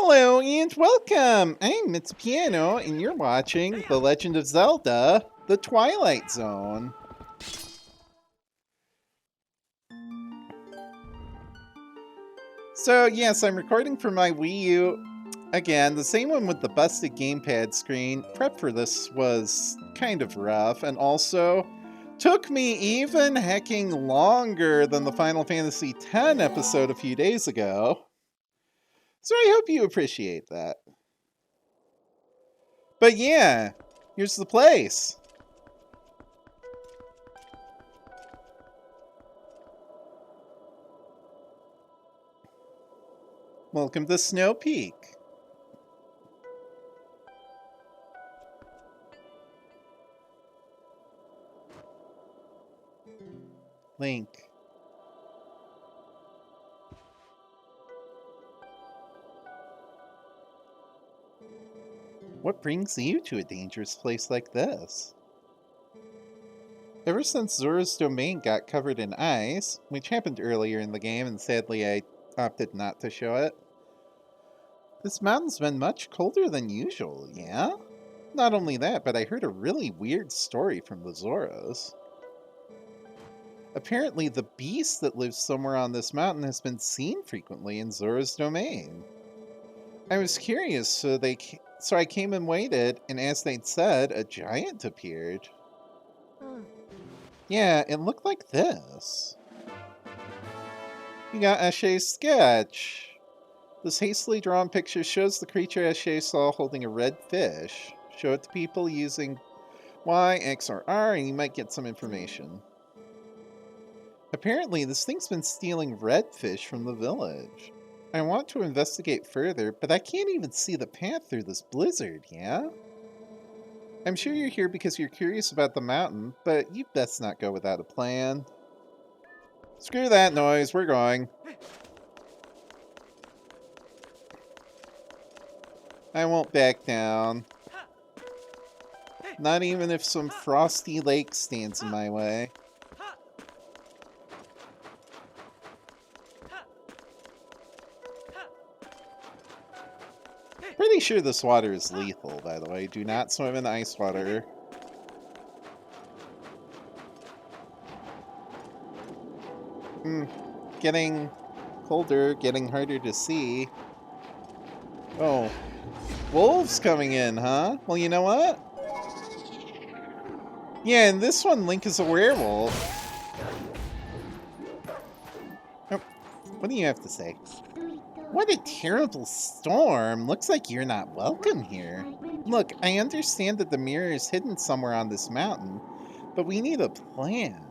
Hello and welcome! I'm Piano, and you're watching The Legend of Zelda, The Twilight Zone. So yes, I'm recording for my Wii U. Again, the same one with the busted gamepad screen. Prep for this was kind of rough, and also took me even hecking longer than the Final Fantasy X episode a few days ago. So I hope you appreciate that. But yeah, here's the place. Welcome to Snowpeak. Link. What brings you to a dangerous place like this? Ever since Zora's domain got covered in ice, which happened earlier in the game and sadly I opted not to show it, this mountain's been much colder than usual, yeah? Not only that, but I heard a really weird story from the Zoras. Apparently the beast that lives somewhere on this mountain has been seen frequently in Zora's domain. I was curious, so I came and waited, and as they'd said, a giant appeared. Yeah, it looked like this. You got Eshe's sketch. This hastily drawn picture shows the creature Eshe saw holding a red fish. Show it to people using Y, X, or R, and you might get some information. Apparently, this thing's been stealing red fish from the village. I want to investigate further, but I can't even see the path through this blizzard, yeah? I'm sure you're here because you're curious about the mountain, but you'd best not go without a plan. Screw that noise, we're going. I won't back down. Not even if some frosty lake stands in my way. Pretty sure this water is lethal, by the way. Do not swim in ice water. Getting colder, getting harder to see. Oh, wolves coming in, huh? Well, you know what? Yeah, in this one, Link is a werewolf. Oh, what do you have to say? What a terrible storm. Looks like you're not welcome here. Look, I understand that the mirror is hidden somewhere on this mountain, but we need a plan.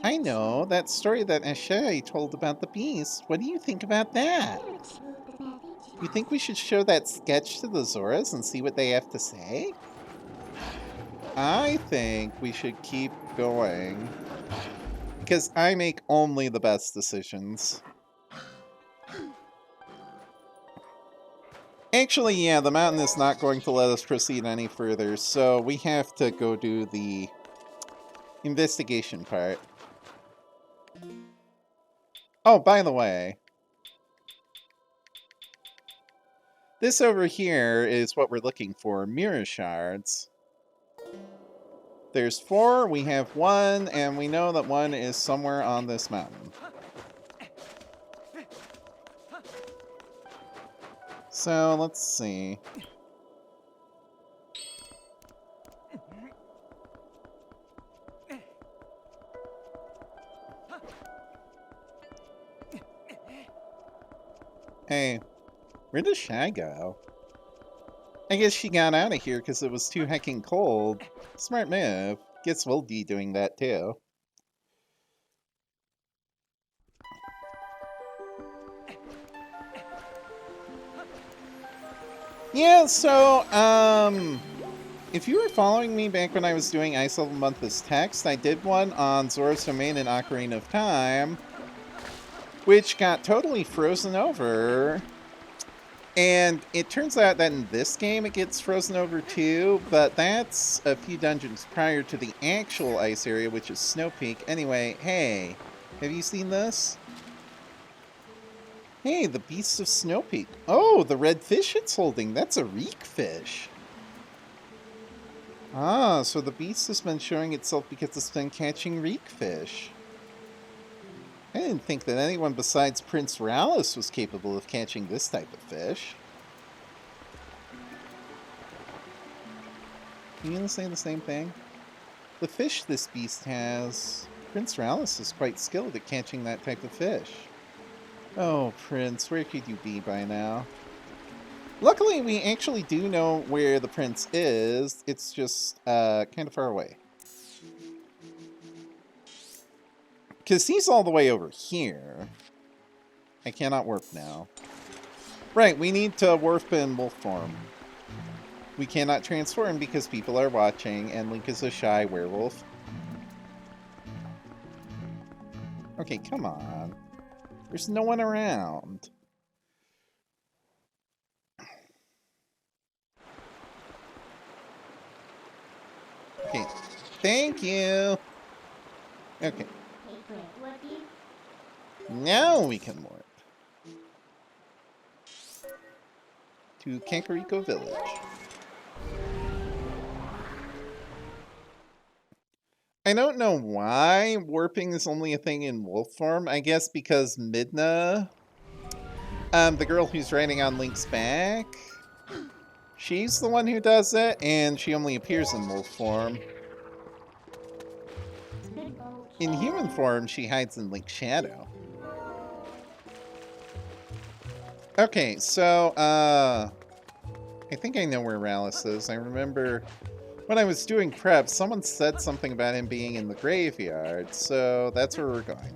I know, that story that Eshe told about the beast. What do you think about that? You think we should show that sketch to the Zoras and see what they have to say? I think we should keep going. Because I make only the best decisions. Actually, yeah, the mountain is not going to let us proceed any further, so we have to go do the investigation part. Oh, by the way, this over here is what we're looking for, mirror shards. There's 4, we have 1, and we know that 1 is somewhere on this mountain. So, let's see. Hey, where does Shy go? I guess she got out of here because it was too hecking cold. Smart move. Guess we'll be doing that too. Yeah, so, if you were following me back when I was doing Ice Level Month as text, I did one on Zora's Domain and Ocarina of Time, which got totally frozen over. And it turns out that in this game it gets frozen over too, but that's a few dungeons prior to the actual ice area, which is Snowpeak. Anyway, hey, have you seen this? Hey, the beast of Snowpeak. Oh, the red fish it's holding. That's a reek fish. Ah, so the beast has been showing itself because it's been catching reek fish. I didn't think that anyone besides Prince Rallis was capable of catching this type of fish. Are you gonna say the same thing? The fish this beast has... Prince Rallis is quite skilled at catching that type of fish. Oh, Prince, where could you be by now? Luckily, we actually do know where the prince is. It's just kind of far away. Because he's all the way over here. I cannot warp now. Right, we need to warp in wolf form. We cannot transform because people are watching, and Link is a shy werewolf. Okay, come on. There's no one around. Okay, thank you. Okay. Now we can warp. To Kakariko Village. I don't know why warping is only a thing in wolf form. I guess because Midna, the girl who's riding on Link's back, she's the one who does it, and she only appears in wolf form. In human form, she hides in Link's shadow. Okay, so, I think I know where Rallis is. I remember when I was doing prep, someone said something about him being in the graveyard, so that's where we're going.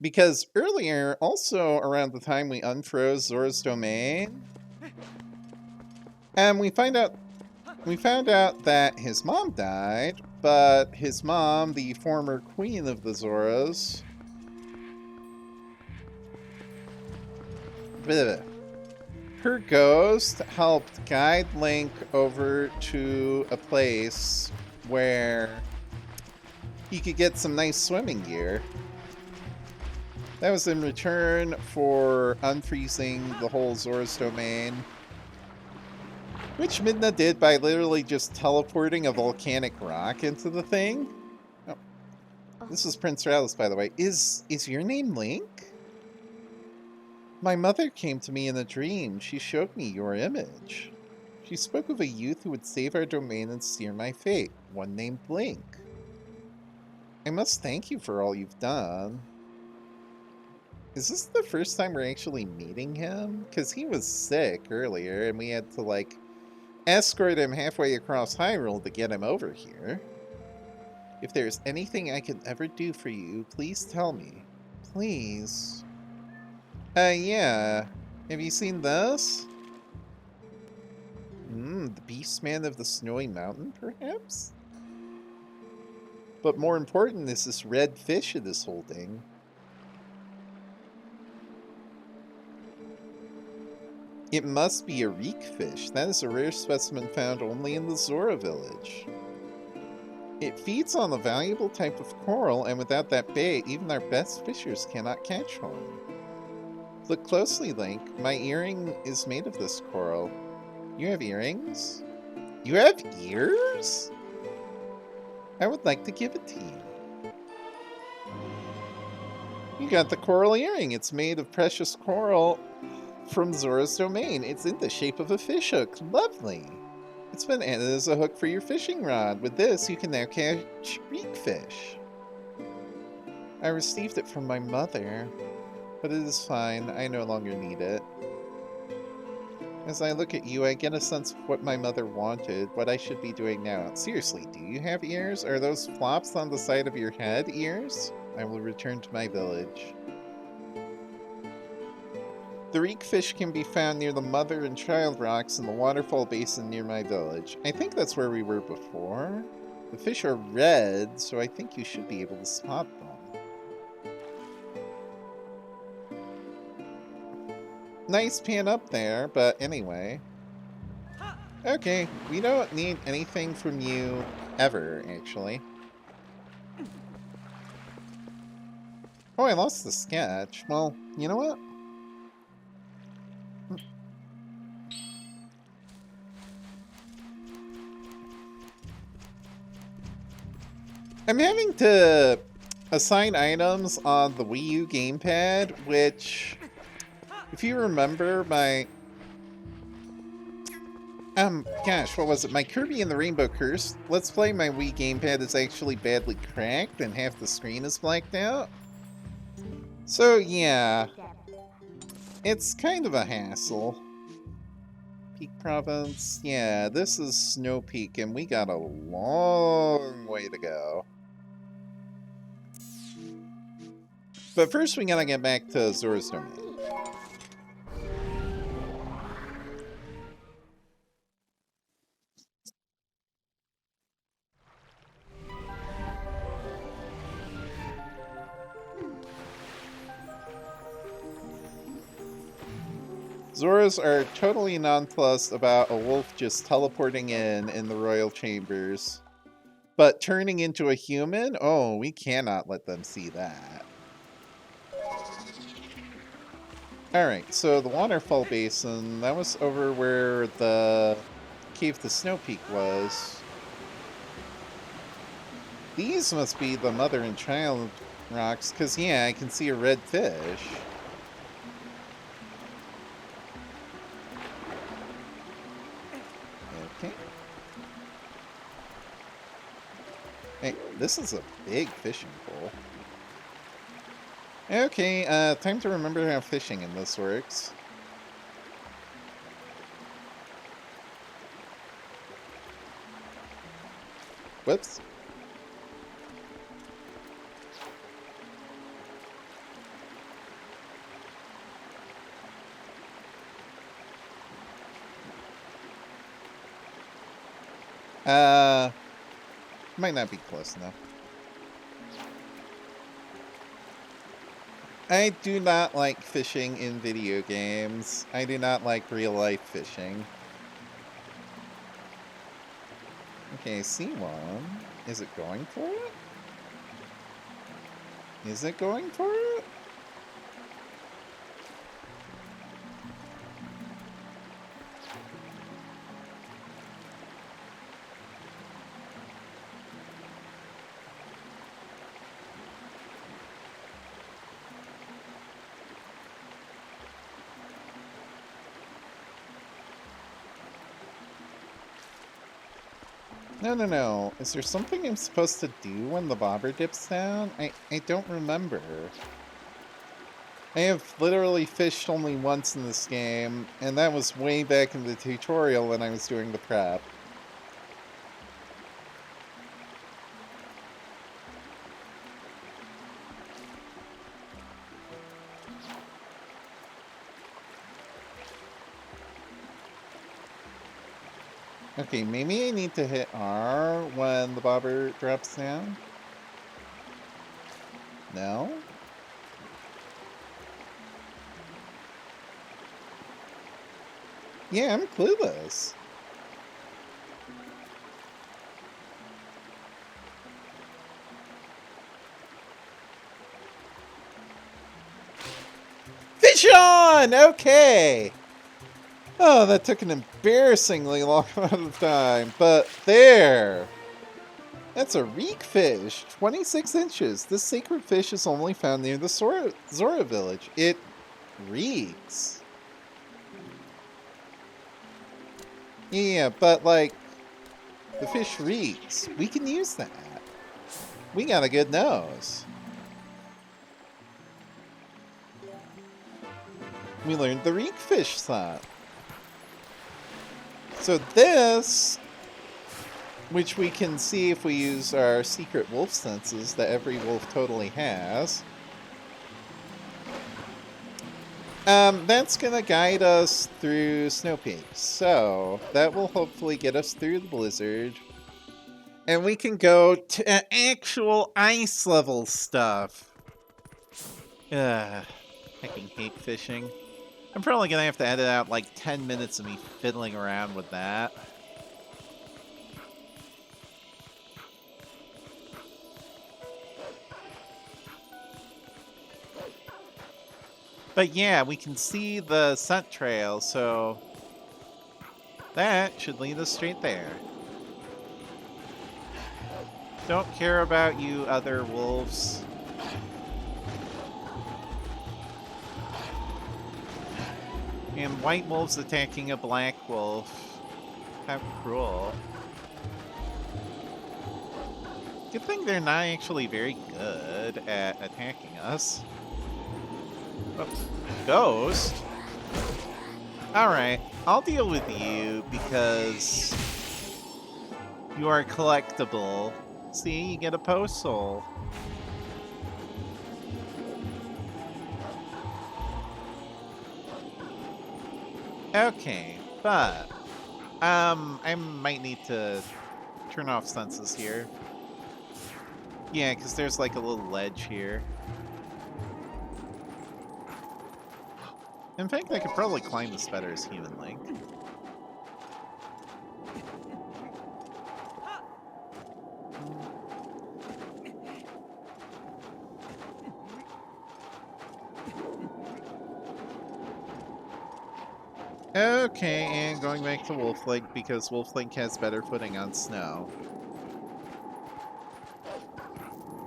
Because earlier, also around the time we unfroze Zora's domain, we found out that his mom died, but his mom, the former queen of the Zoras, her ghost helped guide Link over to a place where he could get some nice swimming gear. That was in return for unfreezing the whole Zora's domain, which Midna did by literally just teleporting a volcanic rock into the thing. Oh, this is Prince Rallis, by the way. Is your name Link? My mother came to me in a dream. She showed me your image. She spoke of a youth who would save our domain and steer my fate, one named Link. I must thank you for all you've done. Is this the first time we're actually meeting him? Because he was sick earlier, and we had to, like, escort him halfway across Hyrule to get him over here. If there's anything I can ever do for you, please tell me. Please. Yeah. Have you seen this? The Beastman of the Snowy Mountain, perhaps? But more important is this red fish it is holding. It must be a reek fish. That is a rare specimen found only in the Zora village. It feeds on a valuable type of coral, and without that bait, even our best fishers cannot catch one. Look closely, Link. My earring is made of this coral. You have earrings? You have ears? I would like to give it to you. You got the coral earring. It's made of precious coral from Zora's domain. It's in the shape of a fish hook. Lovely. It's been added as a hook for your fishing rod. With this, you can now catch reek fish. I received it from my mother. But it is fine. I no longer need it. As I look at you, I get a sense of what my mother wanted, what I should be doing now. Seriously, do you have ears? Are those flops on the side of your head ears? I will return to my village. The reek fish can be found near the Mother and Child rocks in the waterfall basin near my village. I think that's where we were before. The fish are red, so I think you should be able to spot them. Nice pan up there, but anyway. Okay, we don't need anything from you ever, actually. Oh, I lost the sketch. Well, you know what? I'm having to assign items on the Wii U gamepad, which, if you remember, gosh, what was it? My Kirby and the Rainbow Curse Let's Play, my Wii gamepad is actually badly cracked and half the screen is blacked out. So, yeah, it's kind of a hassle. Peak Province, yeah, this is Snowpeak, and we got a long way to go. But first we gotta get back to Zora's Domain. Zoras are totally nonplussed about a wolf just teleporting in the royal chambers. But turning into a human? Oh, we cannot let them see that. Alright, so the waterfall basin, that was over where the cave to Snowpeak was. These must be the mother and child rocks, because yeah, I can see a red fish. Okay. Hey, this is a big fishing pole. Okay, time to remember how fishing in this works. Whoops. Might not be close enough. I do not like fishing in video games. I do not like real-life fishing. Okay, C1. Is it going for it? Is it going for it? No. Is there something I'm supposed to do when the bobber dips down? I don't remember. I have literally fished only once in this game, and that was way back in the tutorial when I was doing the prep. Okay, maybe I need to hit R when the bobber drops down? No? Yeah, I'm clueless. Fish on! Okay! Oh, that took an embarrassingly long amount of time, but there! That's a reek fish, 26 inches. This sacred fish is only found near the Zora village. It reeks. Yeah, but like, the fish reeks. We can use that. We got a good nose. We learned the reek fish song. So this, which we can see if we use our secret wolf senses that every wolf totally has, that's gonna guide us through Snowpeak. So that will hopefully get us through the blizzard. And we can go to actual ice level stuff. Ugh, heckin' hate fishing. I'm probably gonna have to edit out like 10 minutes of me fiddling around with that. But yeah, we can see the scent trail, so that should lead us straight there. Don't care about you other wolves. And white wolves attacking a black wolf. How cruel. Good thing they're not actually very good at attacking us. Oh, ghost? Alright, I'll deal with you because you are collectible. See, you get a post soul. Okay, but I might need to turn off senses here. Yeah, because there's like a little ledge here. In fact, I could probably climb this better as Human Link. Okay, and going back to Wolf Link because Wolf Link has better footing on snow.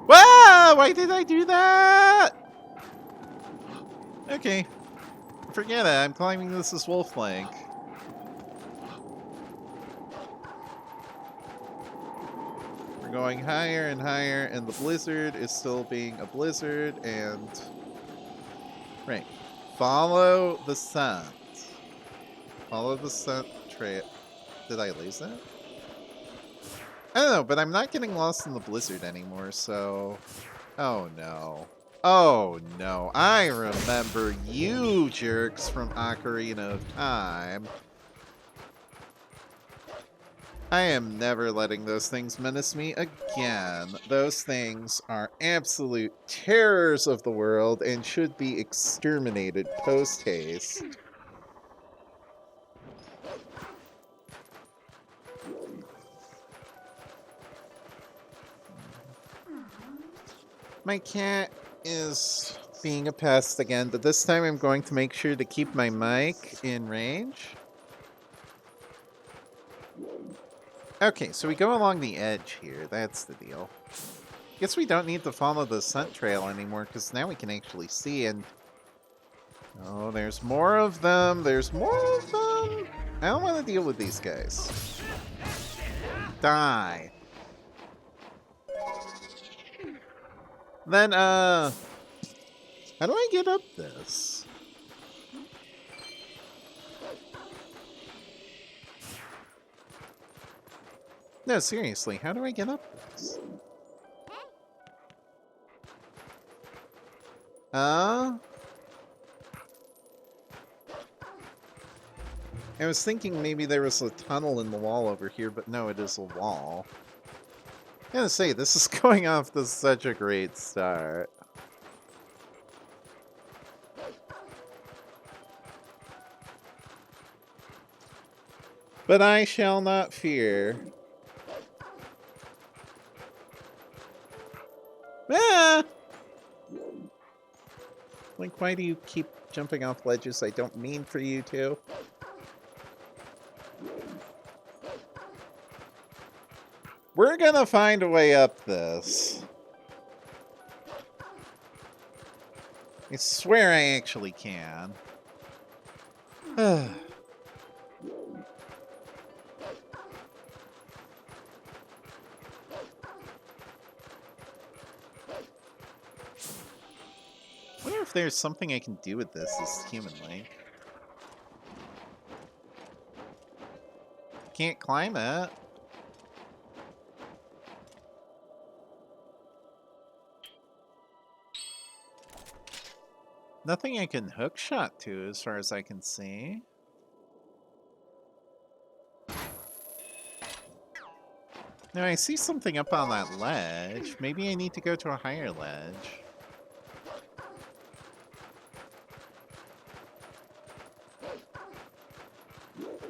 Wow! Why did I do that? Okay. Forget it. I'm climbing this as Wolf Link. We're going higher and higher, and the blizzard is still being a blizzard, and... Right. Follow the sun. Follow the scent trail. Did I lose that? I don't know, but I'm not getting lost in the blizzard anymore, so... Oh no. Oh no. I remember you jerks from Ocarina of Time. I am never letting those things menace me again. Those things are absolute terrors of the world and should be exterminated post-haste. My cat is being a pest again, but this time I'm going to make sure to keep my mic in range. Okay, so we go along the edge here. That's the deal. Guess we don't need to follow the scent trail anymore, because now we can actually see and... Oh, there's more of them. There's more of them. I don't want to deal with these guys. Die. Then, how do I get up this? No, seriously, how do I get up this? I was thinking maybe there was a tunnel in the wall over here, but no, it is a wall. I gotta say, this is going off to such a great start. But I shall not fear. Ah! Like, why do you keep jumping off ledges I don't mean for you to? We're gonna find a way up this. I swear I actually can. I wonder if there's something I can do with this as Human Link. Can't climb it. Nothing I can hookshot to as far as I can see. Now I see something up on that ledge. Maybe I need to go to a higher ledge.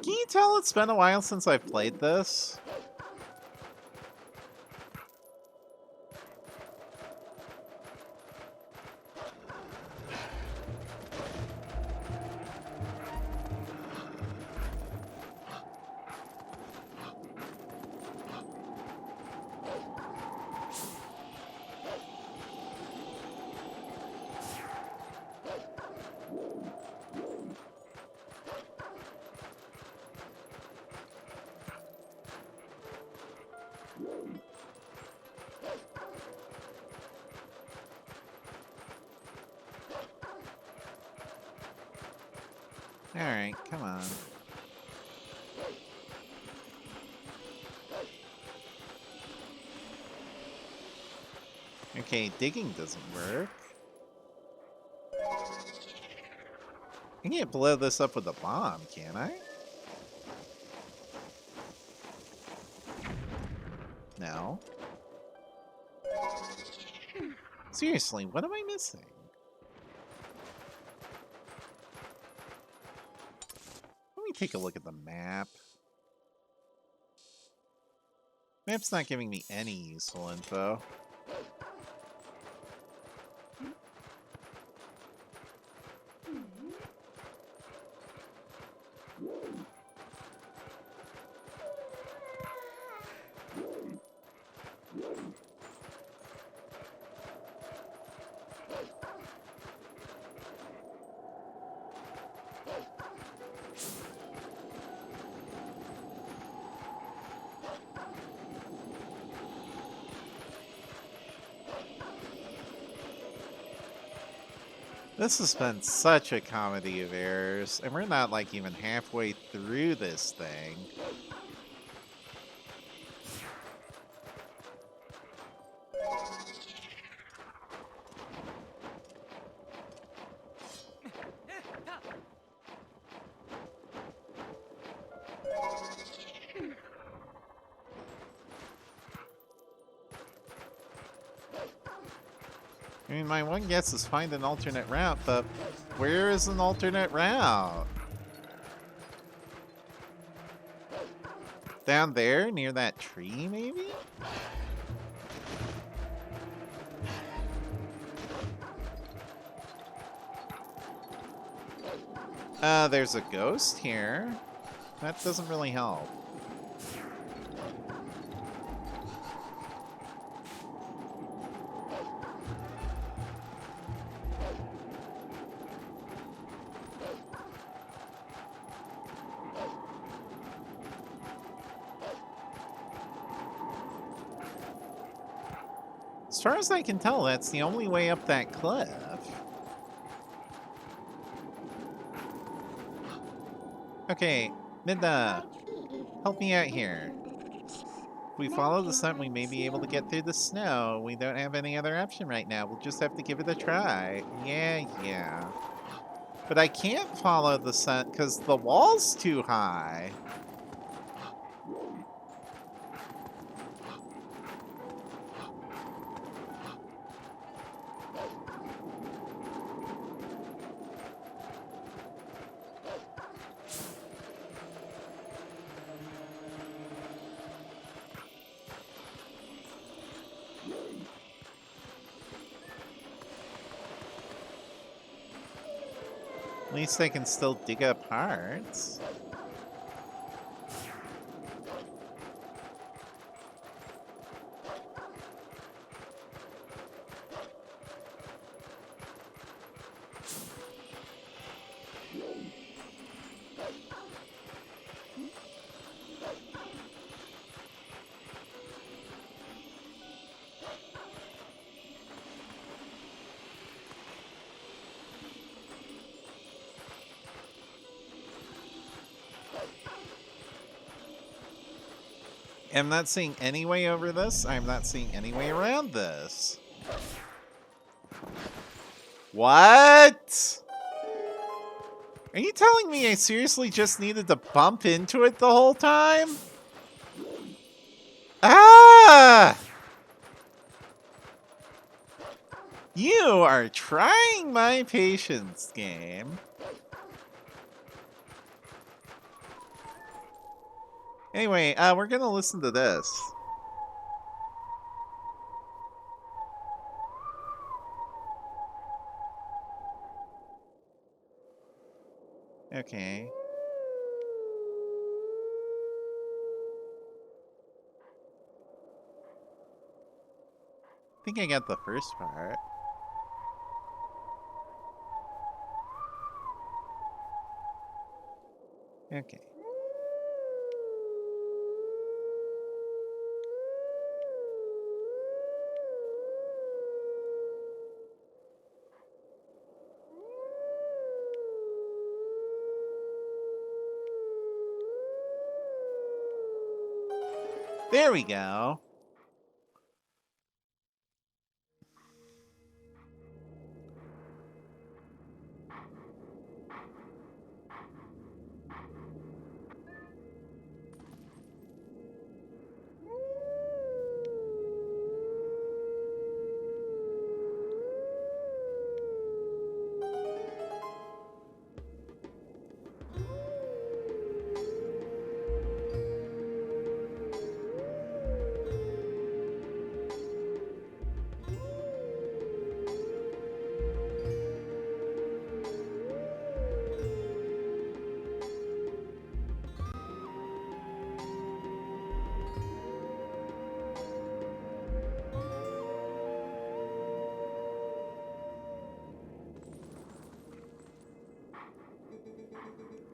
Can you tell it's been a while since I've played this? Alright, come on. Okay, digging doesn't work. I can't blow this up with a bomb, can I? No. Seriously, what am I missing? Let me take a look at the map. Map's not giving me any useful info. This has been such a comedy of errors, and we're not like even halfway through this thing. I mean, my one guess is find an alternate route, but where is an alternate route? Down there, near that tree, maybe? There's a ghost here. That doesn't really help. As far as I can tell, that's the only way up that cliff. Okay, Midna, help me out here. If we follow the sun, we may be able to get through the snow. We don't have any other option right now. We'll just have to give it a try. Yeah. But I can't follow the sun because the wall's too high. At least I can still dig up hearts. I'm not seeing any way over this. I'm not seeing any way around this. What? Are you telling me I seriously just needed to bump into it the whole time? Ah! You are trying my patience, game. Anyway, we're gonna listen to this. Okay. I think I got the first part. Okay. There we go.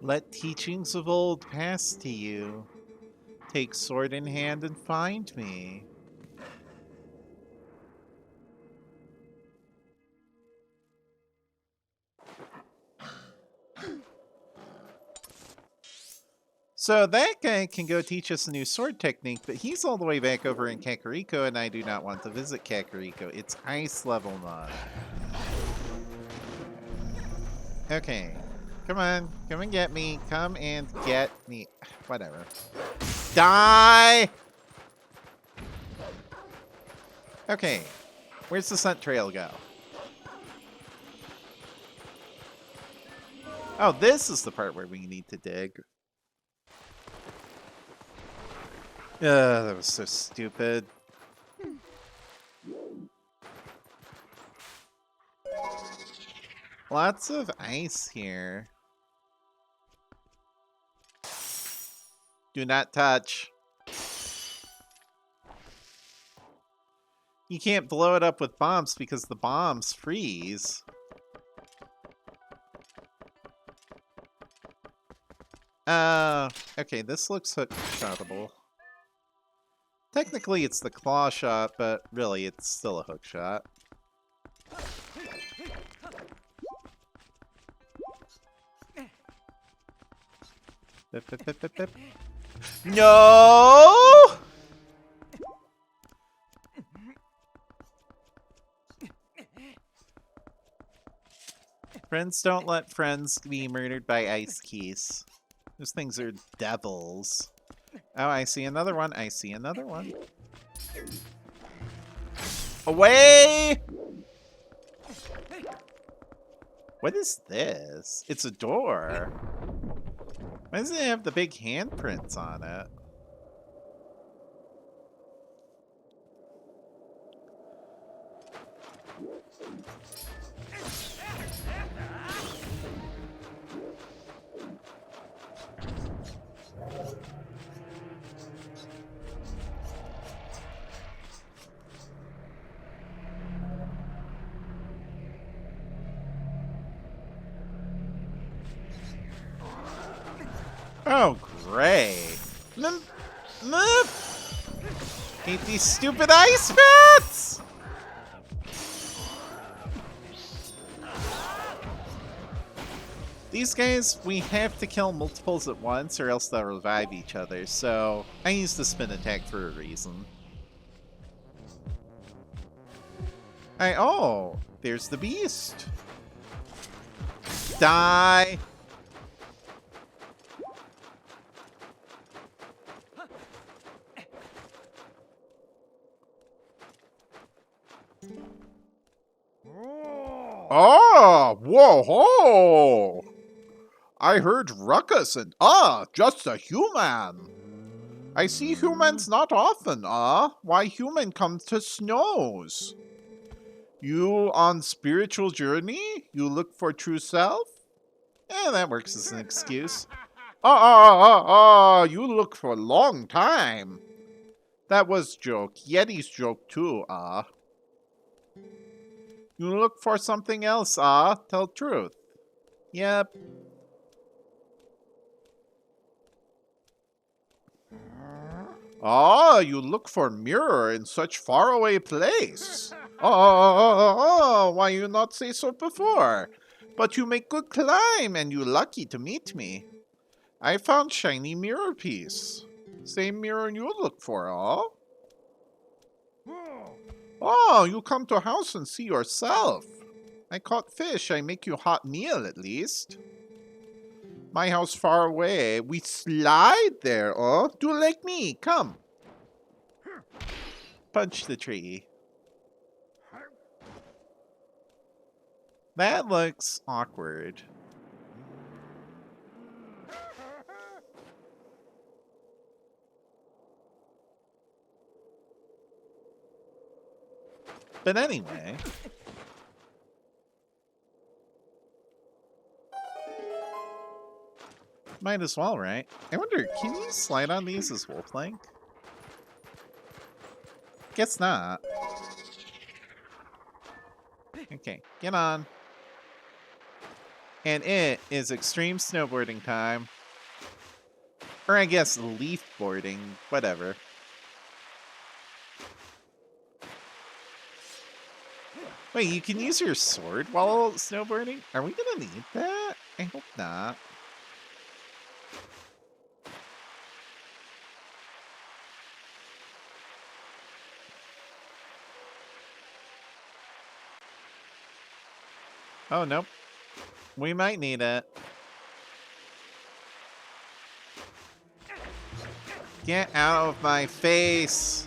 Let teachings of old pass to you. Take sword in hand and find me. So that guy can go teach us a new sword technique, but he's all the way back over in Kakariko, and I do not want to visit Kakariko. It's ice level mod. Okay. Come on. Come and get me. Come and get me. Whatever. Die! Okay. Where's the scent trail go? Oh, this is the part where we need to dig. That was so stupid. Lots of ice here. Do not touch. You can't blow it up with bombs because the bombs freeze. Okay, this looks hook-shotable. Technically, it's the claw shot, but really, it's still a hook shot. No! Friends don't let friends be murdered by ice keys. Those things are devils. Oh, I see another one. I see another one. Away! What is this? It's a door. Why does it have the big handprints on it? Oh, great. Hate these stupid ice bats! These guys, we have to kill multiples at once or else they'll revive each other, so I use the spin attack for a reason. Oh, there's the beast. Die! Oh, whoa, ho! I heard ruckus and just a human. I see humans not often, why human comes to snows? You on spiritual journey? You look for true self? That works as an excuse. You look for a long time. That was joke. Yeti's joke too, You look for something else, tell truth. Yep. You look for mirror in such faraway place. Why you not say so before? But you make good climb, and you lucky to meet me. I found shiny mirror piece. Same mirror you look for, huh? Oh, you come to a house and see yourself. I caught fish. I make you a hot meal at least. My house far away. We slide there, oh? Do like me. Come. Punch the tree. That looks awkward. But anyway. Might as well, right? I wonder, can you slide on these as Wolf-Link? Guess not. Okay, get on. And it is extreme snowboarding time. Or I guess leaf boarding, whatever. Wait, you can use your sword while snowboarding? Are we gonna need that? I hope not. Oh, nope. We might need it. Get out of my face!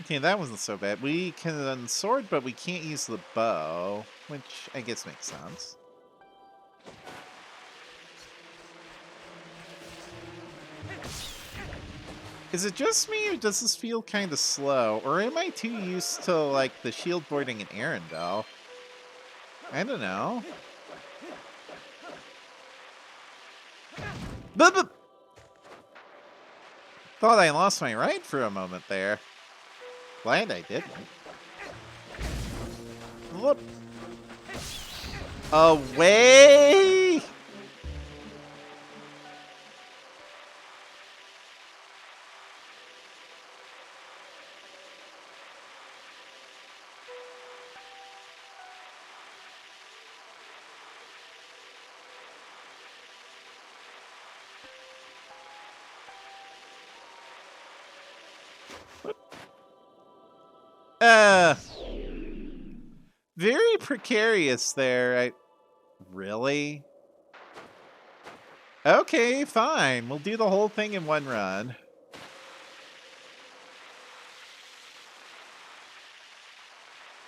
Okay, that wasn't so bad. We can sword, but we can't use the bow, which I guess makes sense. Is it just me, or does this feel kind of slow? Or am I too used to, like, the shield boarding in Arendelle? I don't know. Thought I lost my ride for a moment there. Glad I didn't. Look. Away! Very precarious there. Really? Okay, fine. We'll do the whole thing in one run.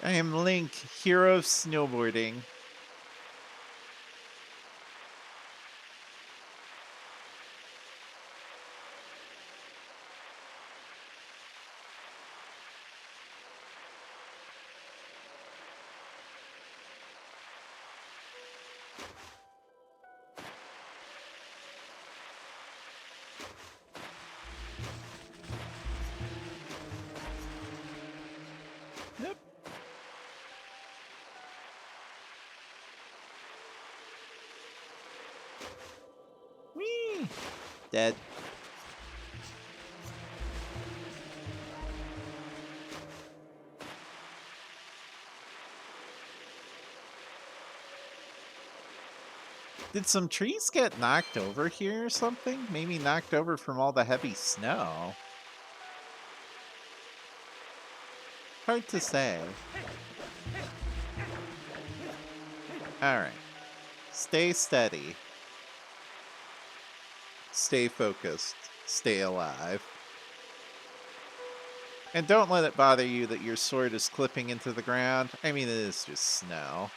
I am Link, hero of snowboarding. Yep. Whee! Dead. Did some trees get knocked over here or something? Maybe knocked over from all the heavy snow. Hard to say. Alright. Stay steady. Stay focused. Stay alive. And don't let it bother you that your sword is clipping into the ground. I mean, it is just snow.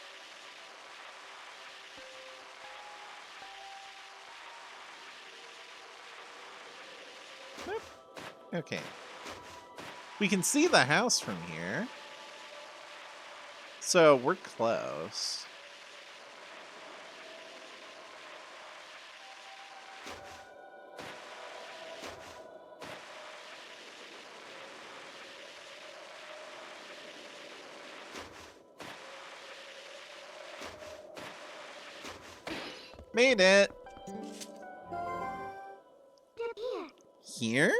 Okay. We can see the house from here. So we're close. Made it. Here?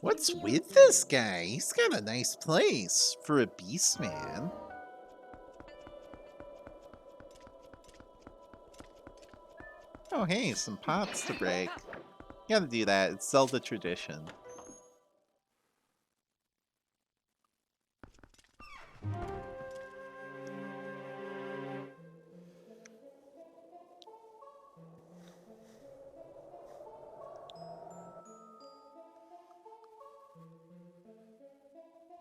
What's with this guy? He's got a nice place for a beast man. Oh, hey, some pots to break. Gotta do that. It's Zelda tradition.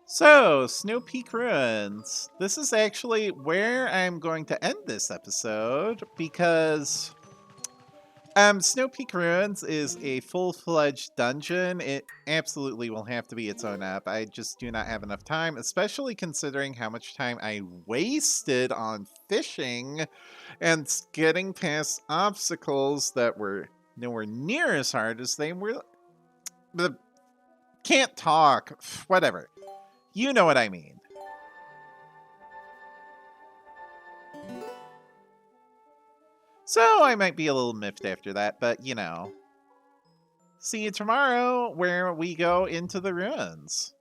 So, Snowpeak Ruins. This is actually where I'm going to end this episode because Snowpeak Ruins is a full-fledged dungeon. It absolutely will have to be its own app. I just do not have enough time, especially considering how much time I wasted on fishing and getting past obstacles that were nowhere near as hard as they were. The can't talk. Whatever. You know what I mean. So I might be a little miffed after that, but you know. See you tomorrow where we go into the ruins.